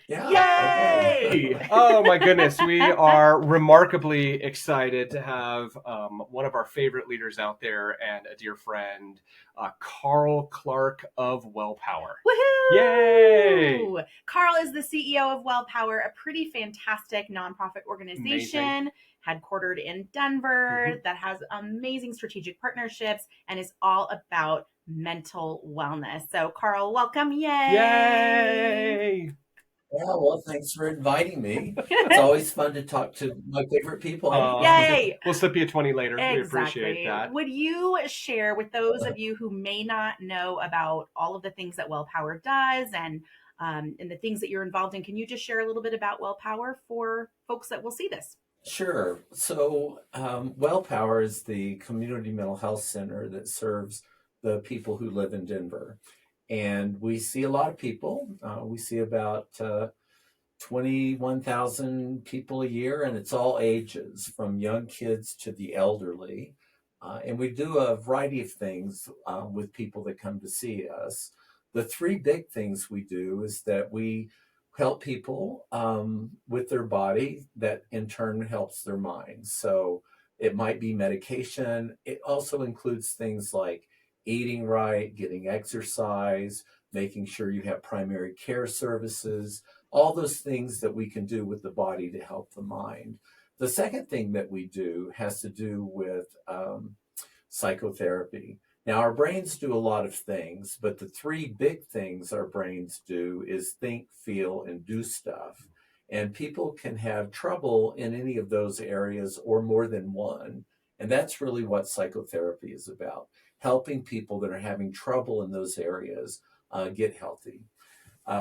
Yeah. Okay. Yay! Oh my goodness, we are remarkably excited to have one of our favorite leaders out there and a dear friend, Carl Clark of WellPower. Yay! Woohoo! Carl is the CEO of WellPower, a pretty fantastic nonprofit Amazing. organization headquartered in Hmm. Denver that has amazing strategic partnerships and is all about mental wellness. So, Carl, welcome. Yay! Yay! Yay! Uh, Yeah, well, thanks for inviting me. It's always fun to talk to my favorite people. Yay! we'll slip you a 20 later. We appreciate Exactly. that. Would you share with those of you who may not know about all of the things that WellPower does and the things that you're involved in? Can you just share a little bit about WellPower for folks that will see this? Sure. So, WellPower is the community mental health center that serves the people who live in Denver. And we see a lot of people. We see about 21,000 people a year, and it's all ages, from young kids to the elderly. And we do a variety of things with people that come to see us. The three big things we do is that we help people with their body, that in turn helps their mind. So it might be medication. It also includes things like eating right, getting exercise, making sure you have primary care services, all those things that we can do with the body to help the mind. The second thing that we do has to do with psychotherapy. Now, our brains do a lot of things, but the three big things our brains do is think, feel, and do stuff. And people can have trouble in any of those areas or more than one. And that's really what psychotherapy is about, helping people that are having trouble in those areas get healthy.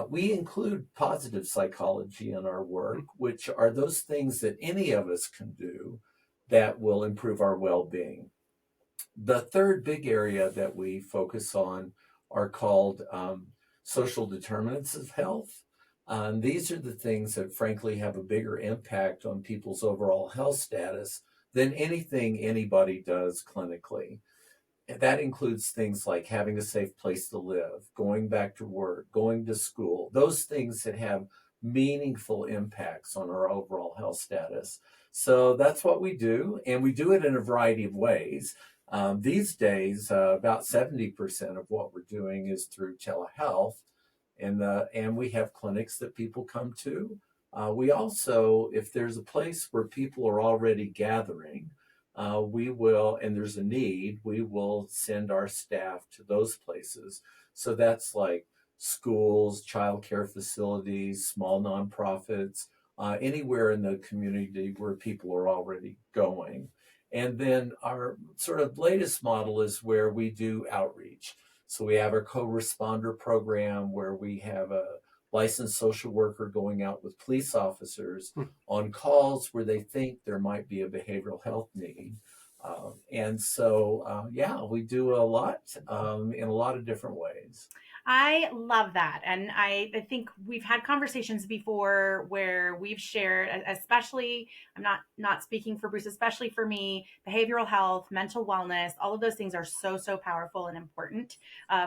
We include positive psychology in our work, which are those things that any of us can do that will improve our well being. The third big area that we focus on are called social determinants of health. These are the things that, frankly, have a bigger impact on people's overall health status than anything anybody does clinically. And that includes things like having a safe place to live, going back to work, going to school, those things that have meaningful impacts on our overall health status. So that's what we do, and we do it in a variety of ways. These days, about 70% of what we're doing is through telehealth, and we have clinics that people come to. We also, if there's a place where people are already gathering, we will, and there's a need, we will send our staff to those places. So that's like schools, childcare facilities, small nonprofits, anywhere in the community where people are already going. And then our sort of latest model is where we do outreach. So we have our co-responder program where we have a licensed social worker going out with police officers on calls where they think there might be a behavioral health need. Yeah, we do a lot in a lot of different ways. I love that. And I think we've had conversations before where we've shared, especially, I'm not speaking for Bruce, especially for me, behavioral health, mental wellness, all of those things are so powerful and important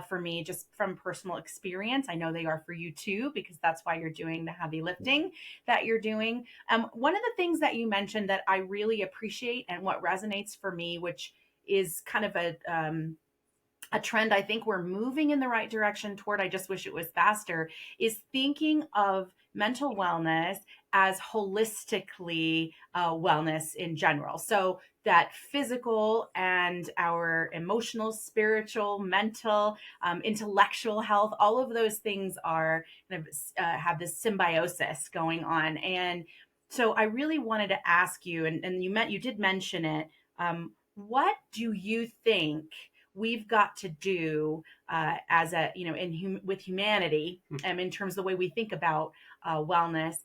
for me, just from personal experience. I know they are for you too, because that's why you're doing the heavy lifting that you're doing. One of the things that you mentioned that I really appreciate and what resonates for me, which is kind of a trend I think we're moving in the right direction toward, I just wish it was faster, is thinking of mental wellness as holistically wellness in general. So that physical and our emotional, spiritual, mental, intellectual health, all of those things are kind of have this symbiosis going on. And so I really wanted to ask you, and you did mention it. What do you think we've got to do as a with humanity in terms of the way we think about wellness?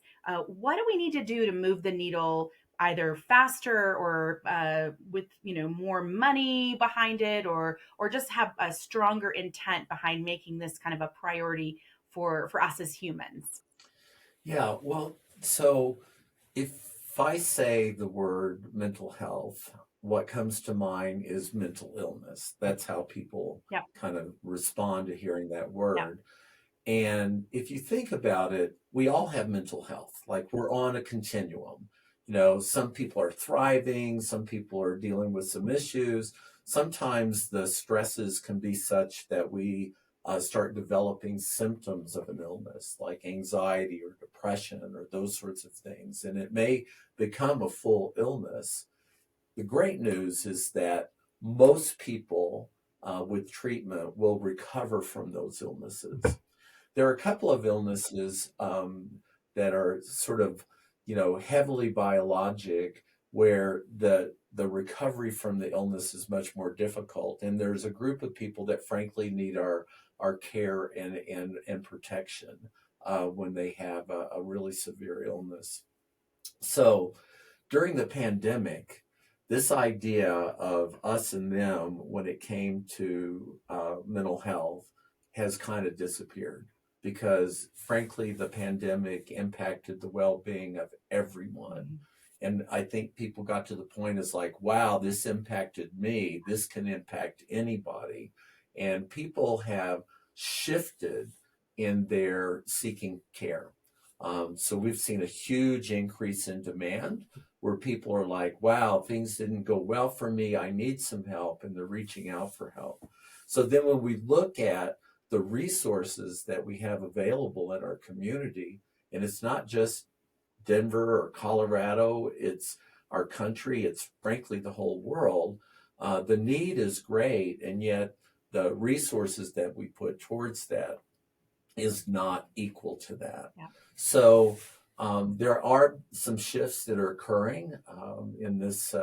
What do we need to do to move the needle either faster or with more money behind it, or just have a stronger intent behind making this kind of a priority for us as humans? Yeah, well, so if I say the word mental health, what comes to mind is mental illness. That's how people Yep. kind of respond to hearing that Yep. word. And if you think about it, we all have mental health. Like we're on a continuum. You know, some people are thriving, some people are dealing with some issues. Sometimes the stresses can be such that we start developing symptoms of an illness like anxiety or depression or those sorts of things. And it may become a full illness. The great news is that most people with treatment will recover from those illnesses. There are a couple of illnesses that are sort of, heavily biologic, where the recovery from the illness is much more difficult. And there's a group of people that frankly need our care and protection when they have a really severe illness. So during the pandemic, this idea of us and them when it came to mental health has kind of disappeared because, frankly, the pandemic impacted the well-being of everyone. And I think people got to the point is like, wow, this impacted me. This can impact anybody. And people have shifted in their seeking care. So we've seen a huge increase in demand where people are like, wow, things didn't go well for me. I need some help. And they're reaching out for help. So then when we look at the resources that we have available in our community, and it's not just Denver or Colorado, it's our country, it's frankly the whole world. The need is great, and yet the resources that we put towards that is not equal to that. Yeah. So there are some shifts that are occurring in this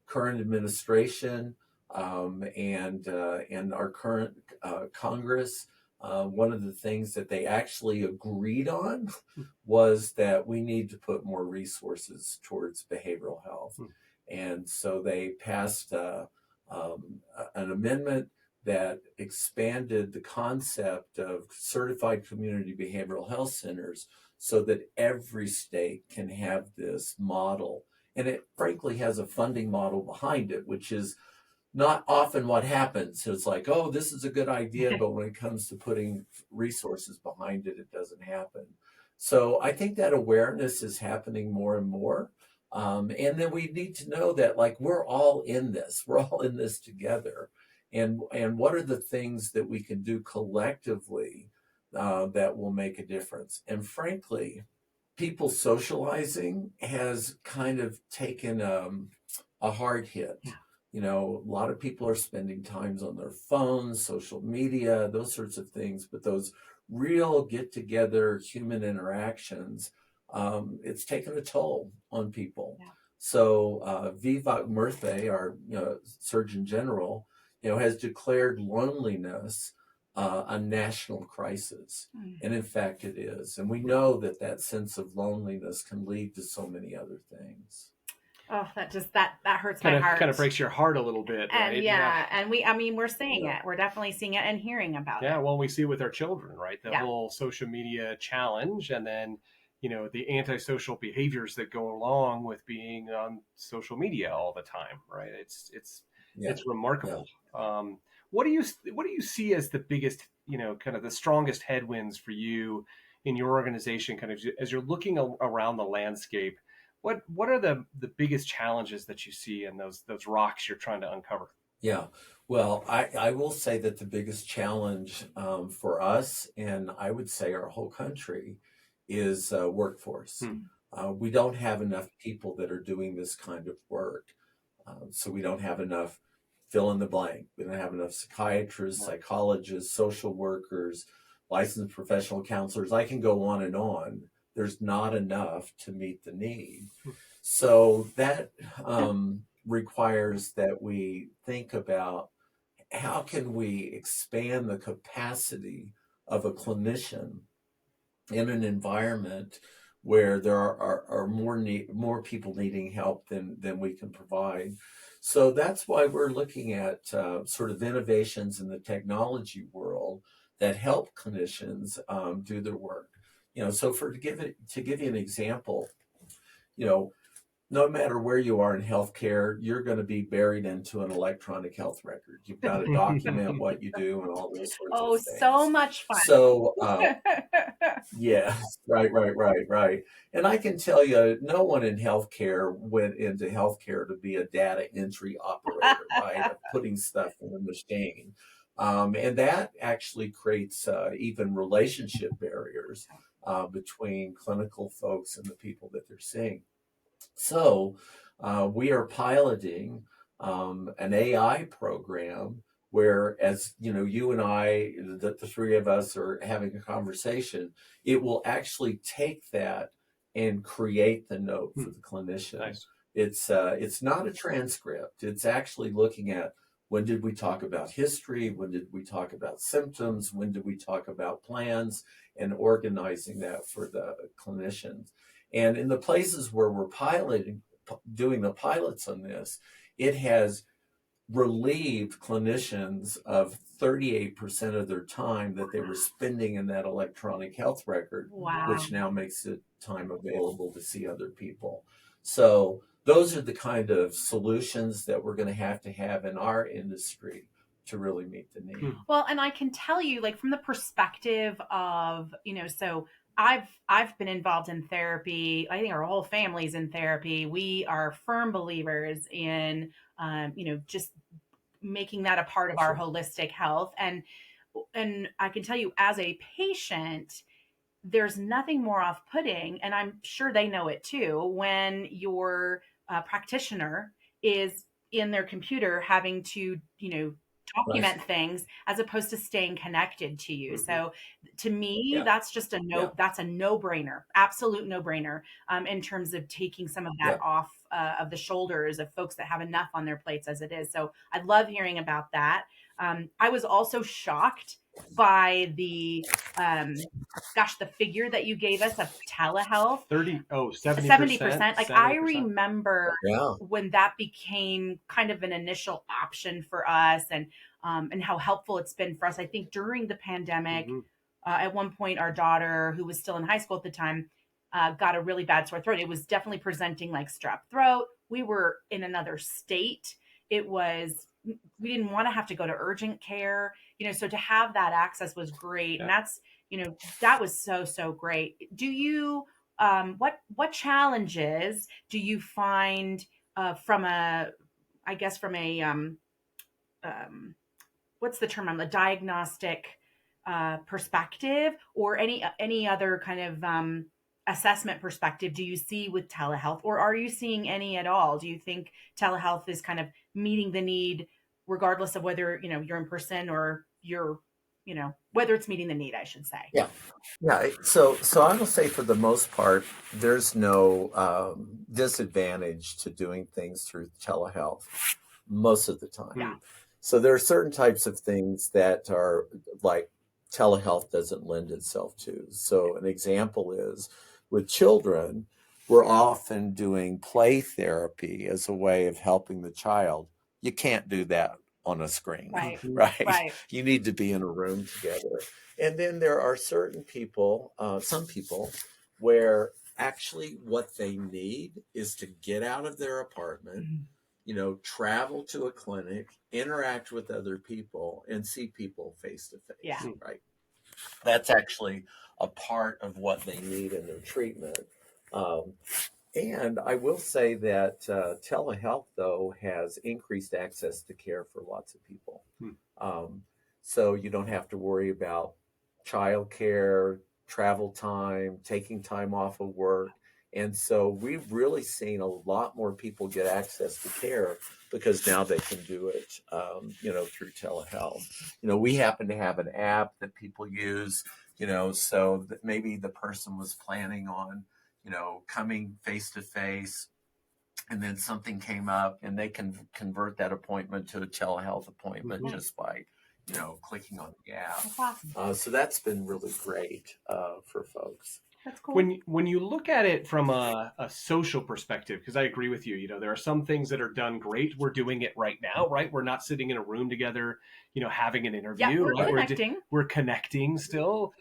current administration and our current Congress. One of the things that they actually agreed on was that we need to put more resources towards behavioral health. And so they passed an amendment that expanded the concept of certified community behavioral health centers so that every state can have this model. And it frankly has a funding model behind it, which is not often what happens. So it's like, oh, this is a good idea, but when it comes to putting resources behind it, it doesn't happen. So I think that awareness is happening more and more. And then we need to know that, like, we're all in this. We're all in this together. And what are the things that we can do collectively that will make a difference? And frankly, people socializing has kind of taken a hard hit. Yeah. You know, a lot of people are spending times on their phones, social media, those sorts of things. But those real get-together human interactions, it's taken a toll on people. Yeah. So Vivek Murthy, our Surgeon General, has declared loneliness a national crisis. And in fact, it is. And we know that sense of loneliness can lead to so many other things. Oh, that hurts my heart. Kind of breaks your heart a little bit, and right? Yeah, and we're seeing it. We're definitely seeing it and hearing about it. Yeah, well, we see it with our children, right? The Yeah. whole social media challenge, and then the antisocial behaviors that go along with being on social media all the time, right? It's remarkable. Yeah. What do you see as the biggest, kind of the strongest headwinds for you in your organization, kind of as you're looking around the landscape? What are the biggest challenges that you see in those rocks you're trying to uncover? Yeah, well, I will say that the biggest challenge for us, and I would say our whole country, is workforce. We don't have enough people that are doing this kind of work. So we don't have enough fill in the blank. We don't have enough psychiatrists, psychologists, social workers, licensed professional counselors. I can go on and on. There's not enough to meet the need. So that requires that we think about how can we expand the capacity of a clinician in an environment where there are more people needing help than we can provide. So that's why we're looking at sort of innovations in the technology world that help clinicians do their work. So to give you an example, no matter where you are in healthcare, you're going to be buried into an electronic health record. You've got to document what you do and all those sorts of Oh, so things. much fun. So, yes, right. And I can tell you, no one in healthcare went into healthcare to be a data entry operator, right? Of putting stuff in a machine. And that actually creates even relationship barriers between clinical folks and the people that they're seeing. So we are piloting an AI program where, as you know, you and I, the three of us are having a conversation. It will actually take that and create the note for the clinician. Nice. It's not a transcript. It's actually looking at, when did we talk about history? When did we talk about symptoms? When did we talk about plans? And organizing that for the clinicians. And in the places where we're doing the pilots on this, it has relieved clinicians of 38% of their time that they were spending in that electronic health record, Wow. which now makes it time available to see other people. So those are the kind of solutions that we're going to have in our industry to really meet the need. Well, and I can tell you, like, from the perspective of, so I've been involved in therapy. I think our whole family's in therapy. We are firm believers in, just making that a part of our holistic health. And I can tell you, as a patient, there's nothing more off-putting, and I'm sure they know it too, when your practitioner is in their computer having to, document Right. things as opposed to staying connected to you. Mhm. So to me, Yeah. that's just Yeah. that's a no-brainer, absolute no-brainer, in terms of taking some of that Yeah. off of the shoulders of folks that have enough on their plates as it is. So I love hearing about that. I was also shocked by the the figure that you gave us of telehealth. 70%. Like, I 70%. remember Yeah. when that became kind of an initial option for us, and how helpful it's been for us. I think during the pandemic, at one point, our daughter, who was still in high school at the time, got a really bad sore throat. It was definitely presenting like strep throat. We were in another state. We didn't want to have to go to urgent care, so to have that access was great. Yeah. And that's, that was so great. Do you, what challenges do you find, from a, I guess from a, what's the term, on the diagnostic perspective, or any other kind of assessment perspective, do you see with telehealth, or are you seeing any at all? Do you think telehealth is kind of meeting the need regardless of whether you're in person, or you're, whether it's meeting the need, I should say? Yeah. So I will say, for the most part, there's no disadvantage to doing things through telehealth most of the time. Yeah. So there are certain types of things that are like telehealth doesn't lend itself to. So an example is, with children, we're often doing play therapy as a way of helping the child. You can't do that on a screen, Right. right? You need to be in a room together. And then there are certain people, some people, where actually what they need is to get out of their apartment, travel to a clinic, interact with other people, and see people face to face. Yeah. Right. That's actually a part of what they need in their treatment. And I will say that telehealth, though, has increased access to care for lots of people. So you don't have to worry about childcare, travel time, taking time off of work. And so we've really seen a lot more people get access to care because now they can do it, through telehealth. We happen to have an app that people use, so that maybe the person was planning on, coming face to face, and then something came up, and they can convert that appointment to a telehealth appointment just by, clicking on the app. That's awesome. So that's been really great for folks. That's cool. When you look at it from a social perspective, because I agree with you, there are some things that are done great. We're doing it right now, right? We're not sitting in a room together, having an interview. Yeah, we're right? connecting. We're connecting still.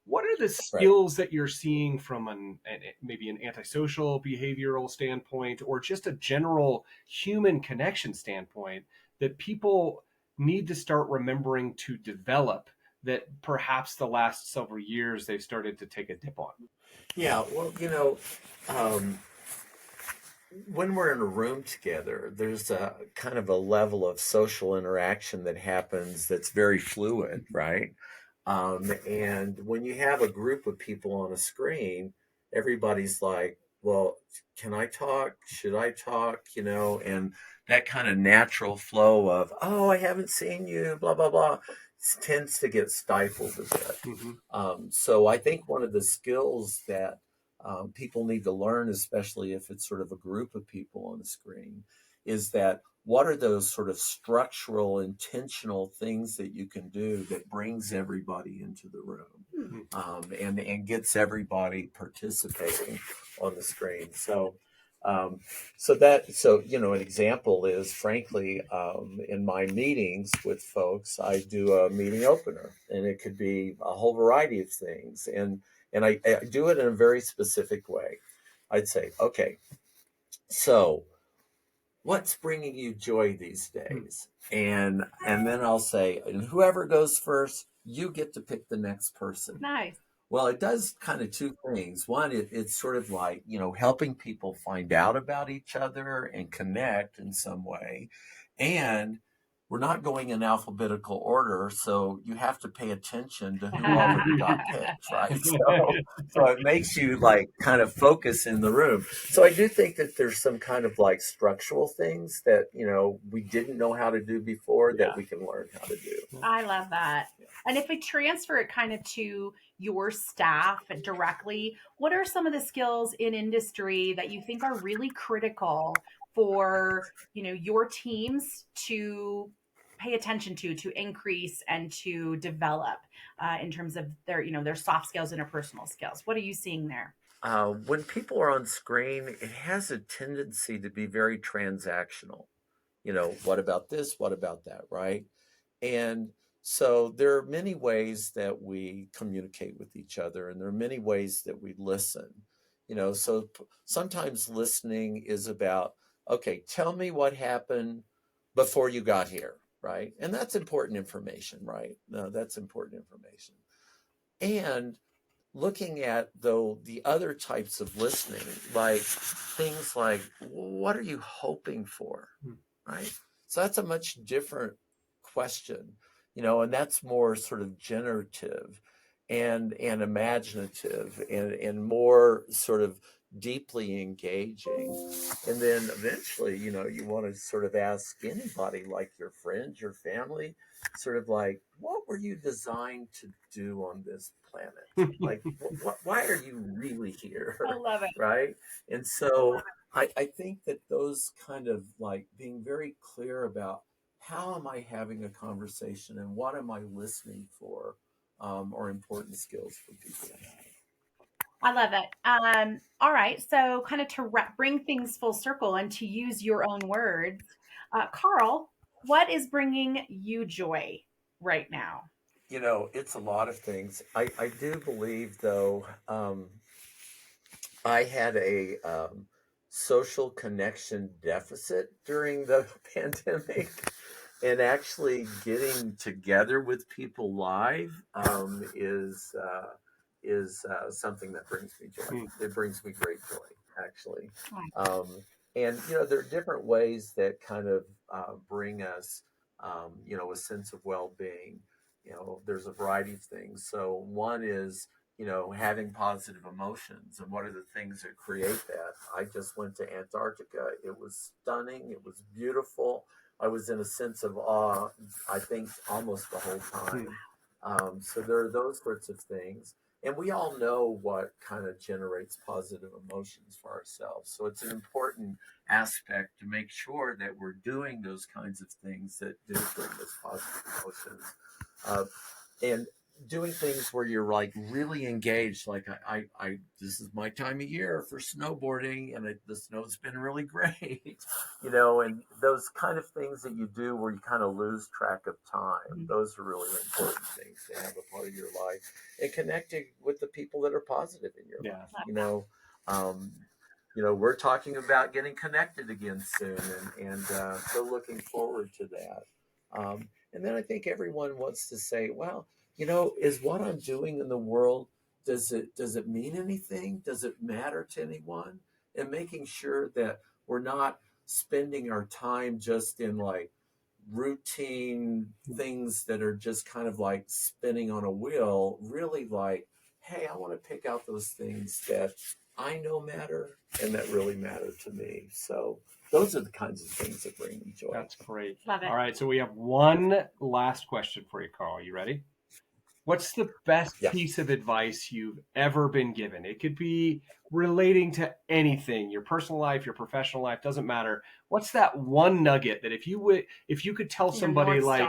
What are the Right. skills that you're seeing from maybe an antisocial behavioral standpoint, or just a general human connection standpoint, that people need to start remembering to develop, that perhaps the last several years they've started to take a dip on? Yeah, well, um, when we're in a room together, there's a kind of a level of social interaction that happens that's very fluid, right? And when you have a group of people on a screen, everybody's like, well, can I talk? Should I talk? And that kind of natural flow of, oh, I haven't seen you, blah, blah, blah, tends to get stifled a bit. Mm-hmm. So I think one of the skills that people need to learn, especially if it's sort of a group of people on the screen, is that what are those sort of structural, intentional things that you can do that brings everybody into the room and gets everybody participating on the screen. So an example is, frankly, in my meetings with folks, I do a meeting opener, and it could be a whole variety of things, and I do it in a very specific way. I'd say, okay, so what's bringing you joy these days? And then I'll say, and whoever goes first, you get to pick the next person. Nice. Well, it does kind of two things. One, it's sort of like, helping people find out about each other and connect in some way. And we're not going in alphabetical order, so you have to pay attention to who already got picked, right? So it makes you like kind of focus in the room. So I do think that there's some kind of like structural things that, we didn't know how to do before that we can learn how to do. I love that. And if we transfer it kind of to your staff directly, what are some of the skills in industry that you think are really critical for, your teams to pay attention to increase and to develop in terms of their soft skills and interpersonal skills? What are you seeing there? When people are on screen, it has a tendency to be very transactional. What about this? What about that? Right. And so there are many ways that we communicate with each other, and there are many ways that we listen. So sometimes listening is about, okay, tell me what happened before you got here. Right. And that's important information, right? No, that's important information. And looking at, though, the other types of listening, like things like, what are you hoping for, right? So that's a much different question, and that's more sort of generative and imaginative and more sort of deeply engaging. And then eventually, you want to sort of ask anybody, like your friends, your family, sort of like, what were you designed to do on this planet? Like, why are you really here? I love it. Right? And so I think that those kind of like being very clear about how am I having a conversation and what am I listening for are important skills for people to have. I love it. All right. So, kind of to bring things full circle and to use your own words, Carl, what is bringing you joy right now? It's a lot of things. I do believe, though, I had a social connection deficit during the pandemic. And actually getting together with people live is something that brings me joy. It brings me great joy, actually. Um, and there are different ways that kind of bring us, a sense of well-being. There's a variety of things. So one is, having positive emotions, and what are the things that create that? I just went to Antarctica. It was stunning. It was beautiful. I was in a sense of awe, I think, almost the whole time. So there are those sorts of things. And we all know what kind of generates positive emotions for ourselves. So it's an important aspect to make sure that we're doing those kinds of things that do bring us positive emotions. And doing things where you're like really engaged. Like this is my time of year for snowboarding, and the snow's been really great, and those kind of things that you do where you kind of lose track of time. Those are really important things to have a part of your life, and connecting with the people that are positive in your life. We're talking about getting connected again soon, and so looking forward to that. And then I think everyone wants to say, well, is what I'm doing in the world, does it mean anything? Does it matter to anyone? And making sure that we're not spending our time just in like routine things that are just kind of like spinning on a wheel, really like, hey, I want to pick out those things that I know matter and that really matter to me. So those are the kinds of things that bring me joy. That's great. Love it. All right, so we have one last question for you, Carl. You ready? What's the best piece of advice you've ever been given? It could be relating to anything, your personal life, your professional life, doesn't matter. What's that one nugget that if you could tell somebody like,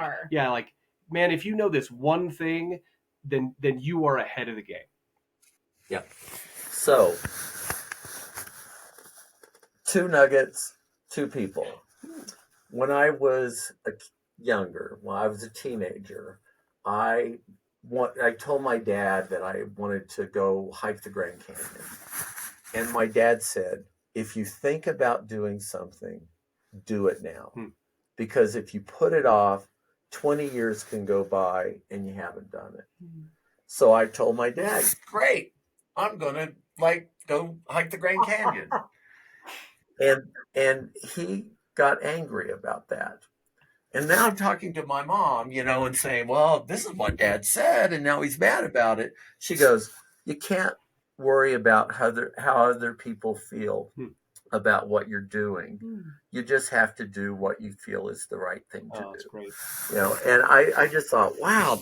man, if you know this one thing, then you are ahead of the game. Yeah. So 2 nuggets, 2 people. When I was younger, when I was a teenager, I told my dad that I wanted to go hike the Grand Canyon. And my dad said, if you think about doing something, do it now. Because if you put it off, 20 years can go by and you haven't done it. So I told my dad, great, I'm going to go hike the Grand Canyon. And he got angry about that. And now I'm talking to my mom, and saying, well, this is what Dad said, and now he's mad about it. She goes, you can't worry about how other people feel about what you're doing. You just have to do what you feel is the right thing to do. That's great. And I just thought, wow,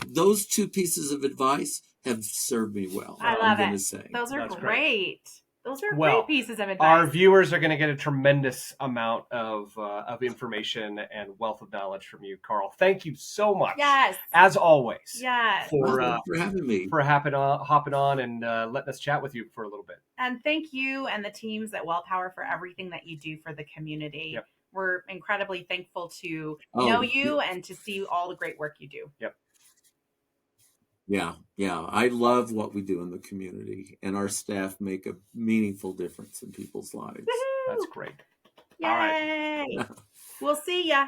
those 2 pieces of advice have served me well. I love it. Those are great. Those are great pieces of advice. Our viewers are going to get a tremendous amount of information and wealth of knowledge from you, Carl. Thank you so much. Yes. As always. Yes. For having me. For hopping on and letting us chat with you for a little bit. And thank you and the teams at WellPower for everything that you do for the community. Yep. We're incredibly thankful to know you and to see all the great work you do. Yep. Yeah. I love what we do in the community, and our staff make a meaningful difference in people's lives. Woo-hoo! That's great. Yay! All right. We'll see ya.